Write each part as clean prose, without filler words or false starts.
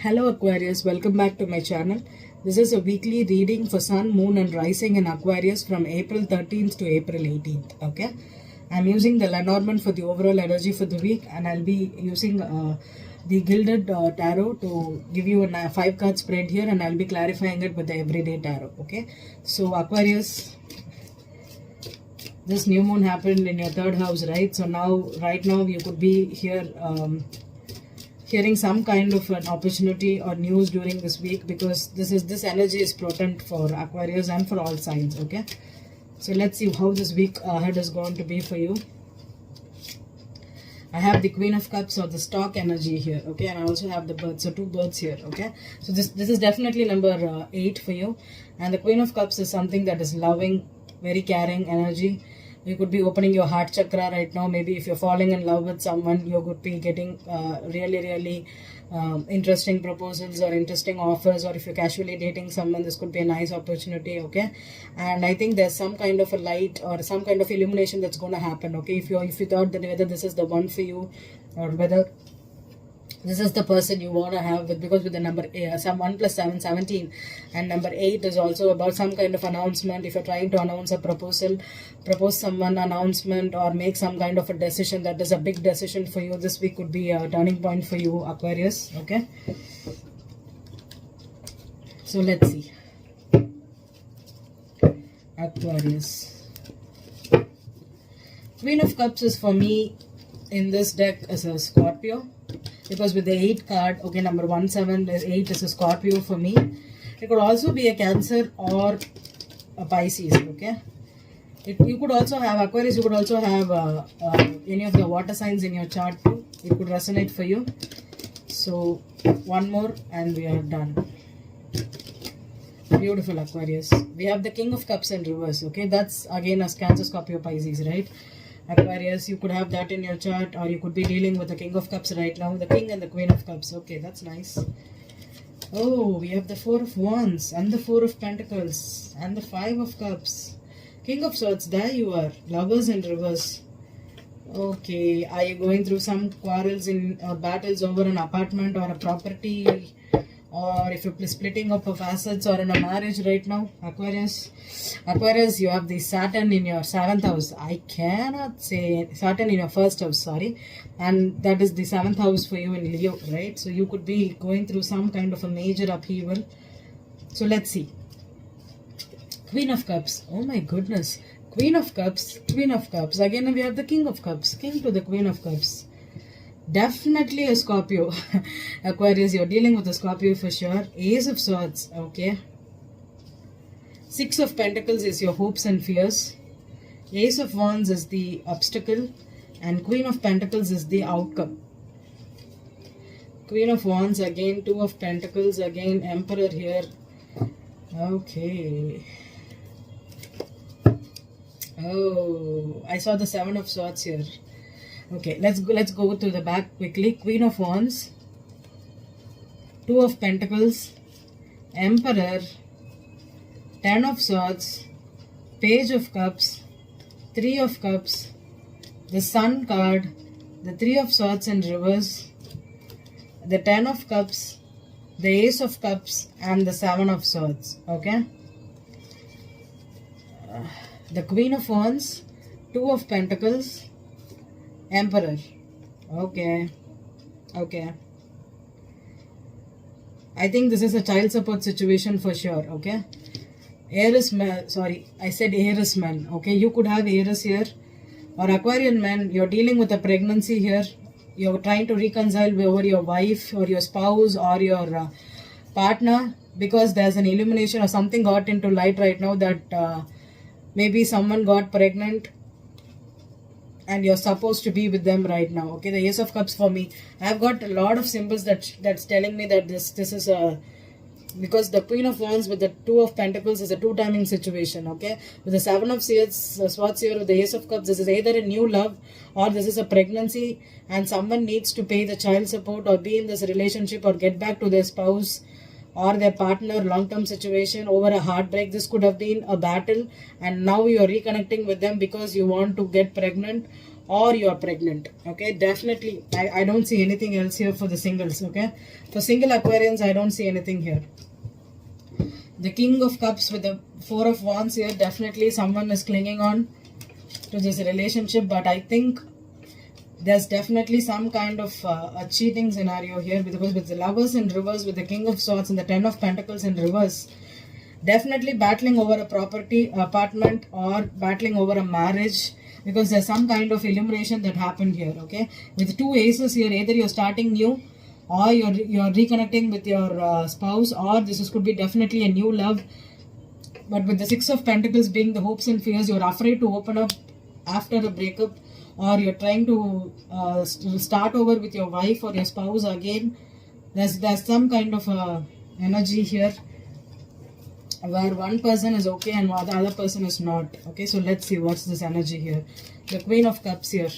Hello Aquarius, welcome back to my channel. This is a weekly reading for Sun, Moon and Rising in Aquarius from April 13th to April 18th. Okay, I'm using the Lenormand for the overall energy for the week, and I'll be using the Gilded Tarot to give you a 5 card spread here, and I'll be clarifying it with the Everyday Tarot. Okay, so Aquarius, this new moon happened in your 3rd house, right? So right now you could be here hearing some kind of an opportunity or news during this week, because this energy is potent for Aquarius and for all signs. Okay, so let's see how this week ahead is going to be for you. I have the Queen of Cups or the stock energy here. Okay, and I also have the birds, so 2 birds here. Okay, so this is definitely number 8 for you, and the Queen of Cups is something that is loving, very caring energy. You could be opening your heart chakra right now. Maybe if you're falling in love with someone, you could be getting really interesting proposals or interesting offers. Or if you're casually dating someone, this could be a nice opportunity. Okay, and I think there's some kind of a light or some kind of illumination that's going to happen. Okay, if you thought that whether this is the one for you or whether this is the person you want to have with, because with the number 1 plus 7, 17, and number 8 is also about some kind of announcement. If you're trying to announce a proposal, propose someone announcement, or make some kind of a decision that is a big decision for you, this week could be a turning point for you, Aquarius. Okay, so let's see. Aquarius, Queen of Cups is for me in this deck as a Scorpio, because with the 8 card, okay, number 1, 7, 8 is a Scorpio for me. It could also be a Cancer or a Pisces. Okay, you could also have Aquarius. You could also have any of the water signs in your chart too. It could resonate for you. So one more and we are done. Beautiful, Aquarius. We have the King of Cups in reverse. Okay, that's again a Cancer, Scorpio, Pisces, right? Aquarius, you could have that in your chart, or you could be dealing with the King of Cups right now, the King and the Queen of Cups. Okay, that's nice. Oh, we have the 4 of Wands and the 4 of Pentacles and the 5 of Cups. King of Swords, there you are. Lovers in reverse. Okay, are you going through some quarrels or battles over an apartment or a property? Or if you're splitting up of assets or in a marriage right now, Aquarius, you have the Saturn in your 7th house. I cannot say Saturn in your 1st house, sorry, and that is the 7th house for you in Leo, right? So you could be going through some kind of a major upheaval. So let's see. Queen of Cups. Oh my goodness. Queen of Cups. Queen of Cups. Again we have the King of Cups. King to the Queen of Cups. Definitely a Scorpio. Aquarius, you're dealing with a Scorpio for sure. Ace of Swords. Okay. 6 of Pentacles is your hopes and fears. Ace of Wands is the obstacle. And Queen of Pentacles is the outcome. Queen of Wands again. 2 of Pentacles again. Emperor here. Okay. Oh, I saw the 7 of Swords here. Okay, let's go to the back quickly. Queen of Wands, 2 of Pentacles, Emperor, 10 of Swords, Page of Cups, 3 of Cups, the Sun card, the 3 of Swords in reverse, the 10 of Cups, the Ace of Cups, and the 7 of Swords. Okay, the Queen of Wands, 2 of Pentacles, Emperor. Okay. I think this is a child support situation for sure. Okay. Aries man, sorry, I said Aries man. Okay, you could have Aries here, or Aquarian man. You're dealing with a pregnancy here. You're trying to reconcile over your wife or your spouse or your partner, because there's an illumination or something got into light right now that maybe someone got pregnant and you're supposed to be with them right now. Okay, the Ace of Cups for me, I've got a lot of symbols that's telling me that this is a, because the Queen of Wands with the 2 of Pentacles is a 2-timing situation. Okay, with the 7 of Swords here with the Ace of Cups, this is either a new love or this is a pregnancy, and someone needs to pay the child support or be in this relationship or get back to their spouse or their partner, long-term situation over a heartbreak. This could have been a battle, and now you are reconnecting with them because you want to get pregnant, or you are pregnant. Okay, definitely I don't see anything else here for the singles. Okay, for single Aquarians I don't see anything here. The King of Cups with the Four of Wands here, definitely someone is clinging on to this relationship, but I think there's definitely some kind of a cheating scenario here, because with the Lovers in reverse, with the King of Swords and the Ten of Pentacles in reverse, definitely battling over a property, apartment, or battling over a marriage, because there's some kind of elimination that happened here. Okay, with two aces here, either you're starting new, or you're reconnecting with your spouse, or could be definitely a new love. But with the Six of Pentacles being the hopes and fears, you're afraid to open up after a breakup, or you're trying to start over with your wife or your spouse again. There's some kind of energy here where one person is okay and the other person is not. Okay, so let's see what's this energy here. The Queen of Cups here.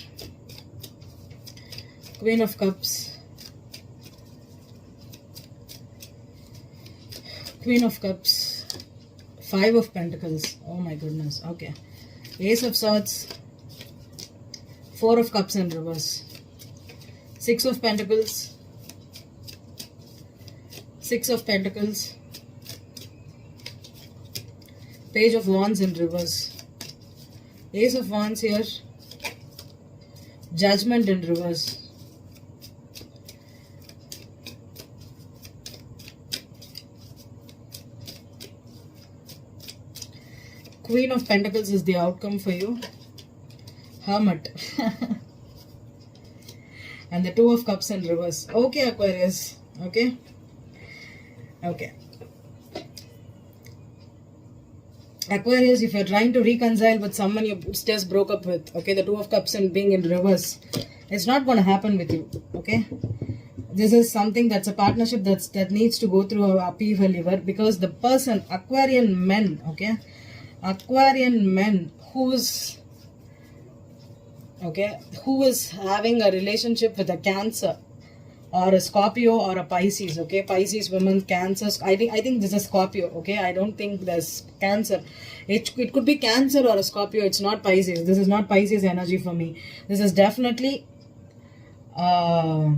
Queen of Cups. Queen of Cups. Five of Pentacles. Oh my goodness. Okay. Ace of Swords. Four of Cups in reverse. Six of Pentacles. Six of Pentacles. Page of Wands in reverse. Ace of Wands here. Judgment in reverse. Queen of Pentacles is the outcome for you. Hermit. And the Two of Cups in reverse. Okay, Aquarius. Okay. Okay. Aquarius, if you're trying to reconcile with someone you just broke up with, okay, the Two of Cups and being in reverse, it's not going to happen with you. Okay. This is something that's a partnership that needs to go through a upheaval here, because the person, Aquarian men, okay, Aquarian men who is having a relationship with a Cancer or a Scorpio or a Pisces, okay, Pisces women, Cancers, I think this is Scorpio, okay, I don't think there's Cancer. It could be Cancer or a Scorpio, it's not Pisces. This is not Pisces energy for me. This is definitely a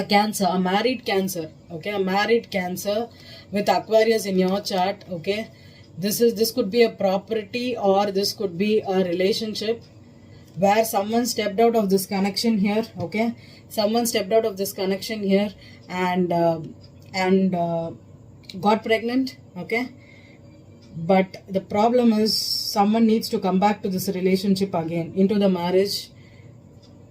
Cancer, a married Cancer, okay, a married Cancer with Aquarius in your chart, okay. This could be a property, or this could be a relationship where someone stepped out of this connection here, okay. Someone stepped out of this connection here and got pregnant, okay. But the problem is someone needs to come back to this relationship again, into the marriage.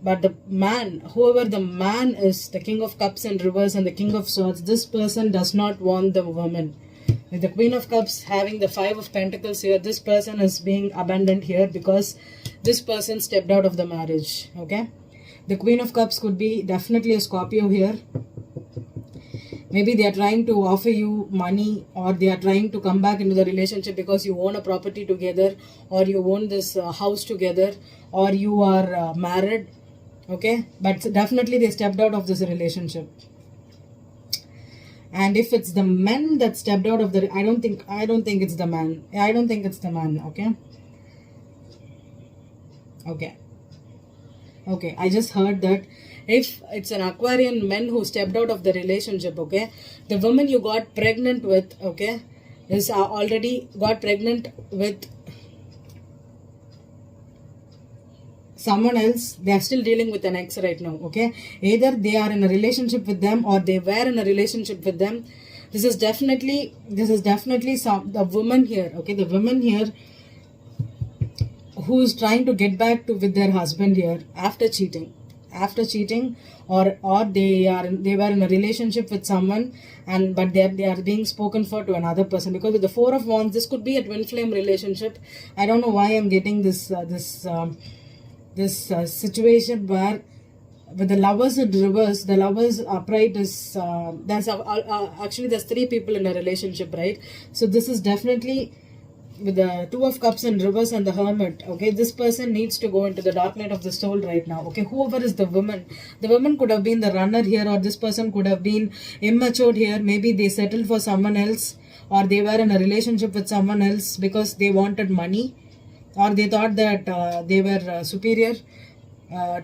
But the man, whoever the man is, the King of Cups in reverse and the King of Swords, this person does not want the woman. With the Queen of Cups having the Five of Pentacles here, this person is being abandoned here because this person stepped out of the marriage, okay. The Queen of Cups could be definitely a Scorpio here. Maybe they are trying to offer you money, or they are trying to come back into the relationship because you own a property together, or you own this house together, or you are married, okay. But definitely they stepped out of this relationship. And if it's the men that stepped out of the, I don't think it's the man. I don't think it's the man, okay? Okay. Okay, I just heard that if it's an Aquarian men who stepped out of the relationship, okay, the woman you got pregnant with, okay, is already got pregnant with someone else. They are still dealing with an ex right now, okay. Either they are in a relationship with them, or they were in a relationship with them. This is definitely the woman here, okay. The woman here who is trying to get back with their husband here after cheating, or they were in a relationship with someone, but they are being spoken for to another person. Because with the Four of Wands, this could be a twin flame relationship. I don't know why I'm getting this situation where with the Lovers in reverse, the Lovers upright is actually there's three people in a relationship, right? So this is definitely with the Two of Cups in reverse and the Hermit, okay. This person needs to go into the dark night of the soul right now, okay. Whoever is the woman could have been the runner here, or this person could have been immature here. Maybe they settled for someone else, or they were in a relationship with someone else because they wanted money, or they thought that they were superior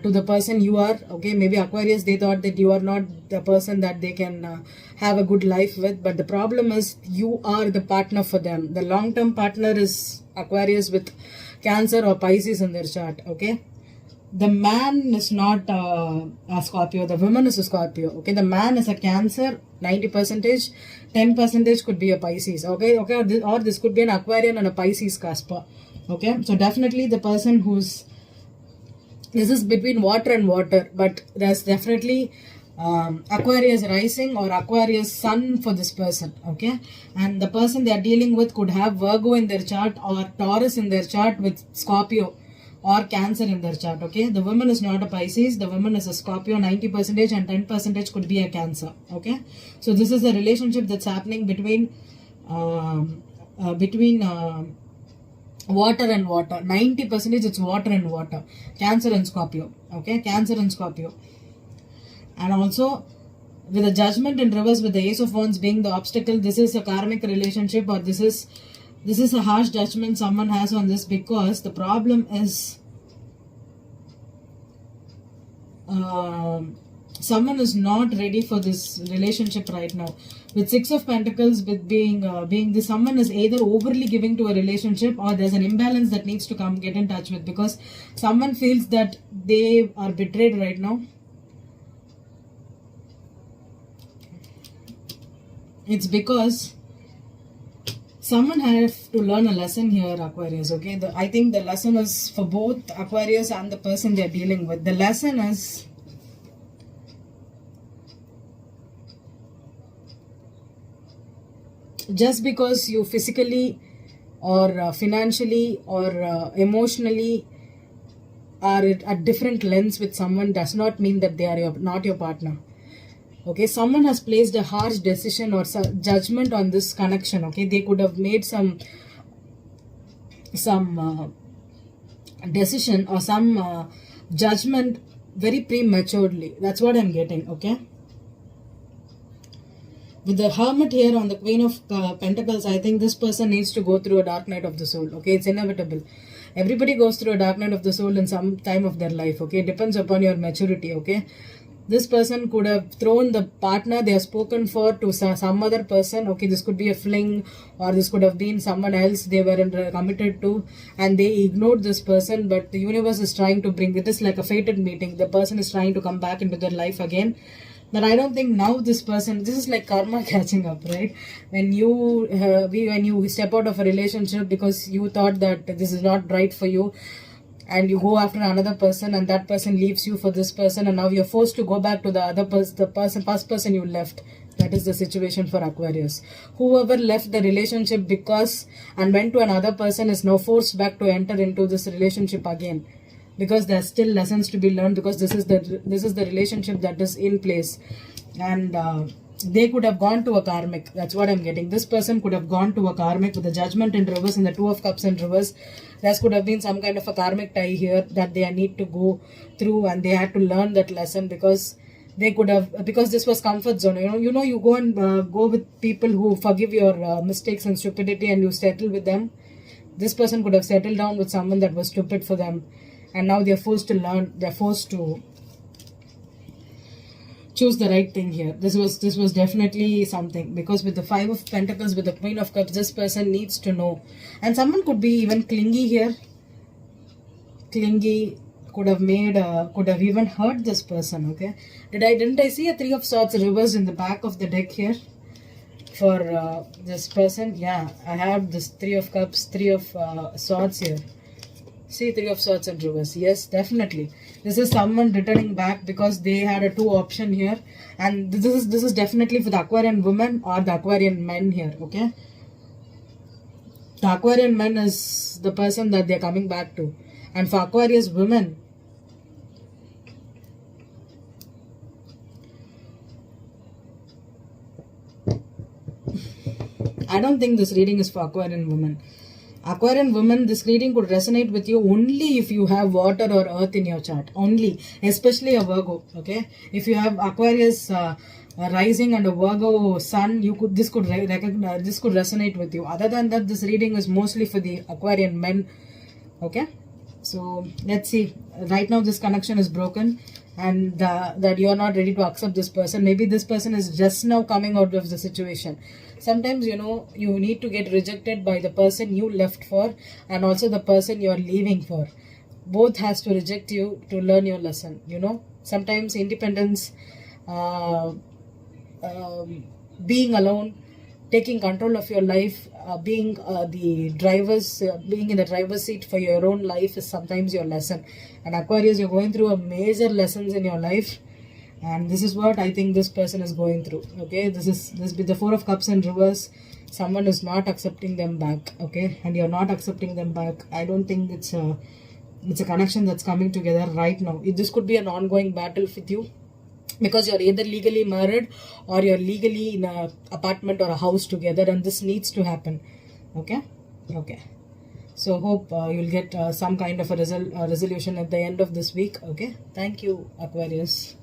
to the person you are. Okay, maybe Aquarius, they thought that you are not the person that they can have a good life with, but the problem is you are the partner for them. The long-term partner is Aquarius with Cancer or Pisces in their chart. Okay, the man is not a Scorpio, the woman is a Scorpio. Okay, the man is a Cancer 90%, 10% could be a Pisces. Okay, or this could be an Aquarian and a Pisces Casper. Okay, so definitely the person who's, this is between water and water, but there's definitely Aquarius rising or Aquarius sun for this person. Okay, and the person they are dealing with could have Virgo in their chart or Taurus in their chart with Scorpio or Cancer in their chart. Okay, the woman is not a Pisces, the woman is a Scorpio 90%, and 10% could be a Cancer. Okay, so this is a relationship that's happening between water and water. 90% it's water and water. Cancer and Scorpio. Okay, Cancer and Scorpio. And also with the Judgment in reverse, with the Ace of Wands being the obstacle, this is a karmic relationship, or this is a harsh judgment someone has on this, because the problem is someone is not ready for this relationship right now. With Six of Pentacles, with being this, someone is either overly giving to a relationship, or there's an imbalance that needs to get in touch with, because someone feels that they are betrayed right now. It's because someone has to learn a lesson here, Aquarius. Okay, I think the lesson is for both Aquarius and the person they're dealing with. The lesson is, just because you physically or financially or emotionally are at a different lens with someone does not mean that they are not your partner. Okay, someone has placed a harsh decision or judgment on this connection. Okay, they could have made some decision or some judgment very prematurely. That's what I'm getting. Okay, with the Hermit here on the Queen of Pentacles, I think this person needs to go through a dark night of the soul. Okay, it's inevitable. Everybody goes through a dark night of the soul in some time of their life. Okay, it depends upon your maturity. Okay, this person could have thrown the partner they have spoken for to some other person. Okay, this could be a fling, or this could have been someone else they weren't committed to, and they ignored this person. But the universe is trying to bring it. Is like a fated meeting. The person is trying to come back into their life again. But I don't think now this person, this is like karma catching up, right? When you step out of a relationship because you thought that this is not right for you, and you go after another person, and that person leaves you for this person, and now you're forced to go back to the other person, first person you left. That is the situation for Aquarius. Whoever left the relationship because and went to another person is now forced back to enter into this relationship again, because there's still lessons to be learned, because this is the relationship that is in place. And they could have gone to a karmic. That's what I'm getting. This person could have gone to a karmic with the Judgment in reverse and the Two of Cups in reverse. There could have been some kind of a karmic tie here that they need to go through, and they had to learn that lesson, because they could have, because this was comfort zone. You go and go with people who forgive your mistakes and stupidity, and you settle with them. This person could have settled down with someone that was stupid for them, and now they're forced to learn. They're forced to choose the right thing here. This was definitely something, because with the Five of Pentacles, with the Queen of Cups, this person needs to know. And someone could be even clingy here. Clingy, could have even hurt this person. Okay, didn't I see a Three of Swords reversed in the back of the deck here for this person? Yeah, I have this Three of Cups, Three of Swords here. See, Three of Swords in reverse. Yes, definitely. This is someone returning back because they had a 2 option here. And this is definitely for the Aquarian woman or the Aquarian men here, okay? The Aquarian men is the person that they're coming back to. And for Aquarius women, I don't think this reading is for Aquarian women. Aquarian woman, this reading could resonate with you only if you have water or earth in your chart. Only. Especially a Virgo. Okay. If you have Aquarius rising and a Virgo sun, this could resonate with you. Other than that, this reading is mostly for the Aquarian men Okay, so let's see. Right now this connection is broken, and that you're not ready to accept this person. Maybe this person is just now coming out of the situation. Sometimes, you know, you need to get rejected by the person you left for, and also the person you're leaving for. Both has to reject you to learn your lesson, you know. Sometimes independence, uh, being alone, taking control of your life, being being in the driver's seat for your own life is sometimes your lesson. And Aquarius, you're going through a major lessons in your life, and this is what I think this person is going through. Okay, this be the Four of Cups in reverse. Someone is not accepting them back. Okay, and you're not accepting them back. I don't think it's a connection that's coming together right now. This could be an ongoing battle with you, because you're either legally married or you're legally in a apartment or a house together, and this needs to happen. Okay, okay. So hope you'll get some kind of a resolution at the end of this week. Okay, thank you, Aquarius.